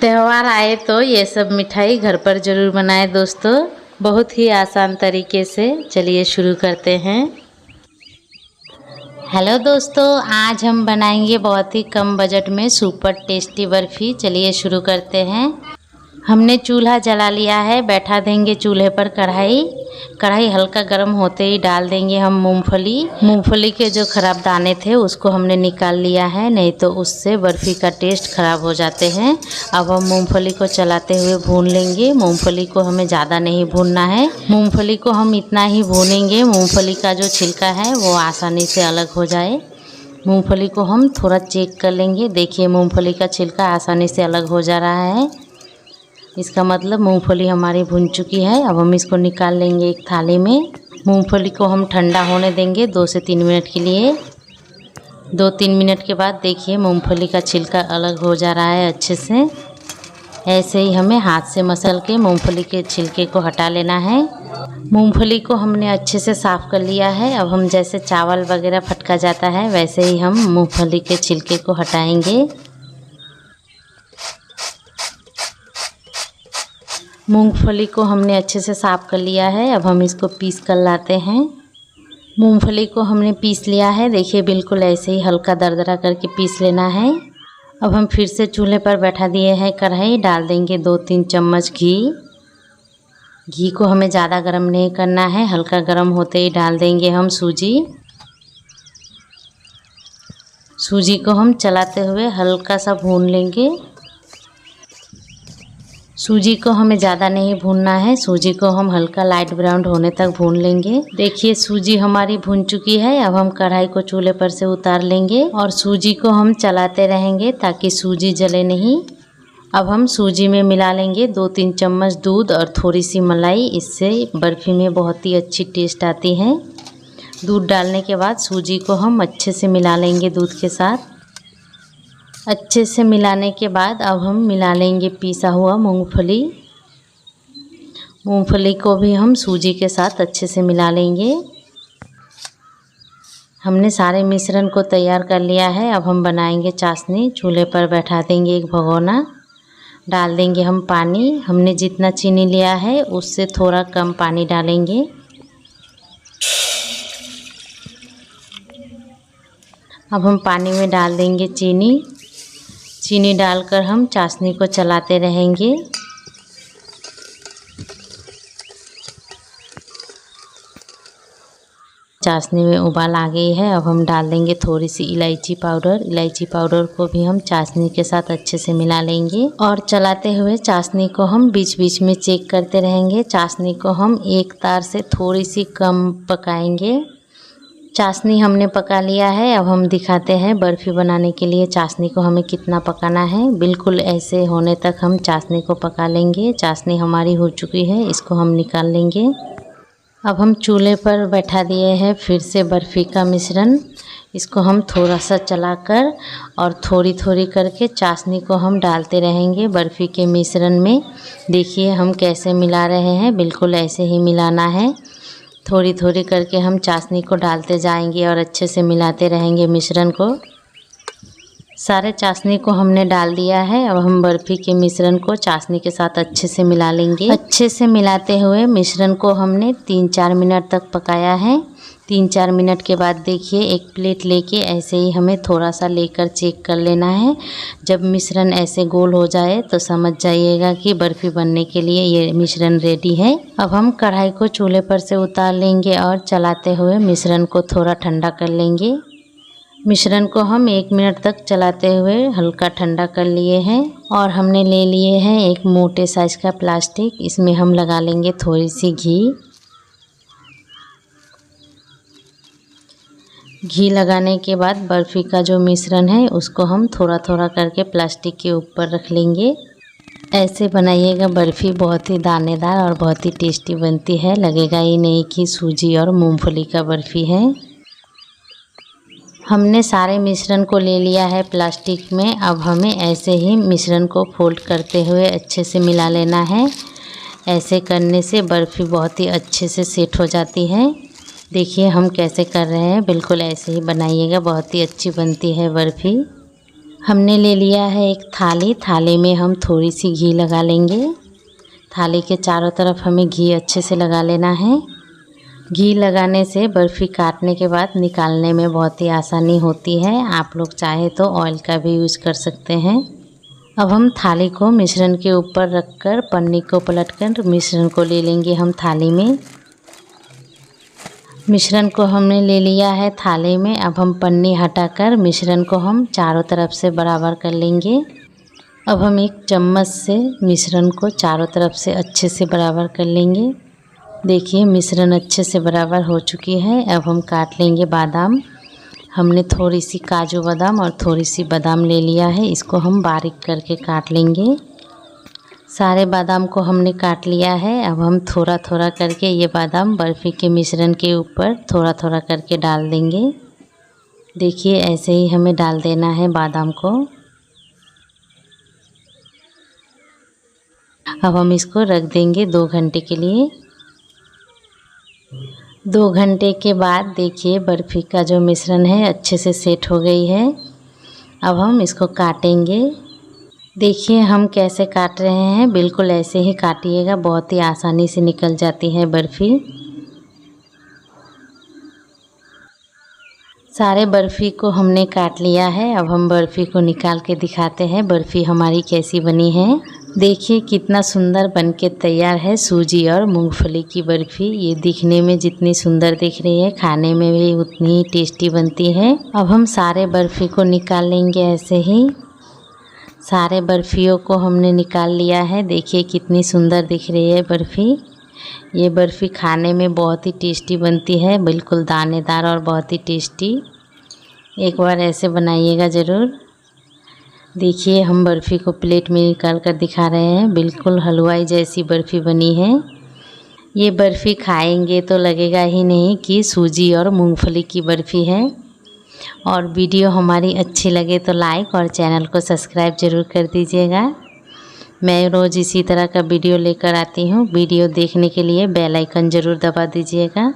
त्यौहार आए तो ये सब मिठाई घर पर ज़रूर बनाएं दोस्तों, बहुत ही आसान तरीके से। चलिए शुरू करते हैं। हेलो दोस्तों, आज हम बनाएंगे बहुत ही कम बजट में सुपर टेस्टी बर्फ़ी। चलिए शुरू करते हैं। हमने चूल्हा जला लिया है, बैठा देंगे चूल्हे पर कढ़ाई हल्का गर्म होते ही डाल देंगे हम मूंगफली के जो ख़राब दाने थे उसको हमने निकाल लिया है, नहीं तो उससे बर्फ़ी का टेस्ट ख़राब हो जाते हैं। अब हम मूंगफली को चलाते हुए भून लेंगे। मूंगफली को हमें ज़्यादा नहीं भूनना है, मूंगफली को हम इतना ही भूनेंगे मूंगफली का जो छिलका है वो आसानी से अलग हो जाए। मूंगफली को हम थोड़ा चेक कर लेंगे। देखिए मूंगफली का छिलका आसानी से अलग हो जा रहा है, इसका मतलब मूंगफली हमारी भुन चुकी है। अब हम इसको निकाल लेंगे एक थाली में। मूंगफली को हम ठंडा होने देंगे 2 से 3 मिनट के लिए। 2-3 मिनट के बाद देखिए मूंगफली का छिलका अलग हो जा रहा है अच्छे से। ऐसे ही हमें हाथ से मसल के मूंगफली के छिलके को हटा लेना है। मूंगफली को हमने अच्छे से साफ़ कर लिया है। अब हम जैसे चावल वगैरह फटका जाता है वैसे ही हम मूंगफली के छिलके को हटाएंगे। मूंगफली को हमने अच्छे से साफ़ कर लिया है। अब हम इसको पीस कर लाते हैं। मूंगफली को हमने पीस लिया है, देखिए बिल्कुल ऐसे ही हल्का दरदरा करके पीस लेना है। अब हम फिर से चूल्हे पर बैठा दिए हैं कढ़ाई, डाल देंगे 2-3 चम्मच घी को हमें ज़्यादा गर्म नहीं करना है, हल्का गर्म होते ही डाल देंगे हम सूजी को हम चलाते हुए हल्का सा भून लेंगे। सूजी को हमें ज़्यादा नहीं भूनना है, सूजी को हम हल्का लाइट ब्राउन होने तक भून लेंगे। देखिए सूजी हमारी भून चुकी है। अब हम कढ़ाई को चूल्हे पर से उतार लेंगे और सूजी को हम चलाते रहेंगे ताकि सूजी जले नहीं। अब हम सूजी में मिला लेंगे 2-3 चम्मच दूध और थोड़ी सी मलाई, इससे बर्फ़ी में बहुत ही अच्छी टेस्ट आती है। दूध डालने के बाद सूजी को हम अच्छे से मिला लेंगे दूध के साथ। अच्छे से मिलाने के बाद अब हम मिला लेंगे पिसा हुआ मूंगफली को भी हम सूजी के साथ अच्छे से मिला लेंगे। हमने सारे मिश्रण को तैयार कर लिया है। अब हम बनाएंगे चाशनी। चूल्हे पर बैठा देंगे एक भगोना, डाल देंगे हम पानी। हमने जितना चीनी लिया है उससे थोड़ा कम पानी डालेंगे। अब हम पानी में डाल देंगे चीनी डालकर हम चाशनी को चलाते रहेंगे। चाशनी में उबाल आ गई है। अब हम डाल देंगे थोड़ी सी इलायची पाउडर को भी हम चाशनी के साथ अच्छे से मिला लेंगे और चलाते हुए चाशनी को हम बीच बीच में चेक करते रहेंगे। चाशनी को हम एक तार से थोड़ी सी कम पकाएंगे। चाशनी हमने पका लिया है। अब हम दिखाते हैं बर्फ़ी बनाने के लिए चाशनी को हमें कितना पकाना है। बिल्कुल ऐसे होने तक हम चाशनी को पका लेंगे। चाशनी हमारी हो चुकी है, इसको हम निकाल लेंगे। अब हम चूल्हे पर बैठा दिए हैं फिर से बर्फ़ी का मिश्रण। इसको हम थोड़ा सा चलाकर और थोड़ी थोड़ी करके चाशनी को हम डालते रहेंगे बर्फ़ी के मिश्रण में। देखिए हम कैसे मिला रहे हैं, बिल्कुल ऐसे ही मिलाना है। थोड़ी थोड़ी करके हम चाशनी को डालते जाएंगे और अच्छे से मिलाते रहेंगे मिश्रण को। सारे चाशनी को हमने डाल दिया है। अब हम बर्फ़ी के मिश्रण को चाशनी के साथ अच्छे से मिला लेंगे। अच्छे से मिलाते हुए मिश्रण को हमने 3-4 मिनट तक पकाया है। 3-4 मिनट के बाद देखिए एक प्लेट लेके ऐसे ही हमें थोड़ा सा लेकर चेक कर लेना है। जब मिश्रण ऐसे गोल हो जाए तो समझ जाइएगा कि बर्फ़ी बनने के लिए ये मिश्रण रेडी है। अब हम कढ़ाई को चूल्हे पर से उतार लेंगे और चलाते हुए मिश्रण को थोड़ा ठंडा कर लेंगे। मिश्रण को हम 1 मिनट तक चलाते हुए हल्का ठंडा कर लिए हैं और हमने ले लिए हैं एक मोटे साइज़ का प्लास्टिक। इसमें हम लगा लेंगे थोड़ी सी घी लगाने के बाद बर्फ़ी का जो मिश्रण है उसको हम थोड़ा थोड़ा करके प्लास्टिक के ऊपर रख लेंगे। ऐसे बनाइएगा, बर्फ़ी बहुत ही दानेदार और बहुत ही टेस्टी बनती है। लगेगा ही नहीं कि सूजी और मूंगफली का बर्फ़ी है। हमने सारे मिश्रण को ले लिया है प्लास्टिक में। अब हमें ऐसे ही मिश्रण को फोल्ड करते हुए अच्छे से मिला लेना है। ऐसे करने से बर्फ़ी बहुत ही अच्छे से सेट हो जाती है। देखिए हम कैसे कर रहे हैं, बिल्कुल ऐसे ही बनाइएगा, बहुत ही अच्छी बनती है बर्फ़ी। हमने ले लिया है एक थाली। थाली में हम थोड़ी सी घी लगा लेंगे। थाली के चारों तरफ हमें घी अच्छे से लगा लेना है। घी लगाने से बर्फ़ी काटने के बाद निकालने में बहुत ही आसानी होती है। आप लोग चाहे तो ऑयल का भी यूज़ कर सकते हैं। अब हम थाली को मिश्रण के ऊपर रखकर पन्नी को पलटकर मिश्रण को ले लेंगे हम थाली में। मिश्रण को हमने ले लिया है थाली में। अब हम पन्नी हटाकर मिश्रण को हम चारों तरफ से बराबर कर लेंगे। अब हम एक चम्मच से मिश्रण को चारों तरफ से अच्छे से बराबर कर लेंगे। देखिए मिश्रण अच्छे से बराबर हो चुकी है। अब हम काट लेंगे बादाम। हमने थोड़ी सी काजू बादाम और थोड़ी सी बादाम ले लिया है। इसको हम बारीक करके काट लेंगे। सारे बादाम को हमने काट लिया है। अब हम थोड़ा थोड़ा करके ये बादाम बर्फ़ी के मिश्रण के ऊपर थोड़ा थोड़ा करके डाल देंगे। देखिए ऐसे ही हमें डाल देना है बादाम को। अब हम इसको रख देंगे 2 घंटे के लिए। 2 घंटे के बाद देखिए बर्फ़ी का जो मिश्रण है अच्छे से सेट हो गई है। अब हम इसको काटेंगे। देखिए हम कैसे काट रहे हैं, बिल्कुल ऐसे ही काटिएगा, बहुत ही आसानी से निकल जाती है बर्फ़ी। सारे बर्फ़ी को हमने काट लिया है। अब हम बर्फ़ी को निकाल के दिखाते हैं बर्फ़ी हमारी कैसी बनी है। देखिए कितना सुंदर बनके तैयार है सूजी और मूंगफली की बर्फ़ी। ये दिखने में जितनी सुंदर दिख रही है, खाने में भी उतनी ही टेस्टी बनती है। अब हम सारे बर्फ़ी को निकाल लेंगे ऐसे ही। सारे बर्फ़ियों को हमने निकाल लिया है। देखिए कितनी सुंदर दिख रही है बर्फ़ी। ये बर्फ़ी खाने में बहुत ही टेस्टी बनती है, बिल्कुल दानेदार और बहुत ही टेस्टी। एक बार ऐसे बनाइएगा ज़रूर। देखिए हम बर्फ़ी को प्लेट में निकाल कर दिखा रहे हैं, बिल्कुल हलवाई जैसी बर्फ़ी बनी है। ये बर्फ़ी खाएंगे तो लगेगा ही नहीं कि सूजी और मूंगफली की बर्फ़ी है। और वीडियो हमारी अच्छी लगे तो लाइक और चैनल को सब्सक्राइब ज़रूर कर दीजिएगा। मैं रोज़ इसी तरह का वीडियो लेकर आती हूँ। वीडियो देखने के लिए बेल आइकन ज़रूर दबा दीजिएगा।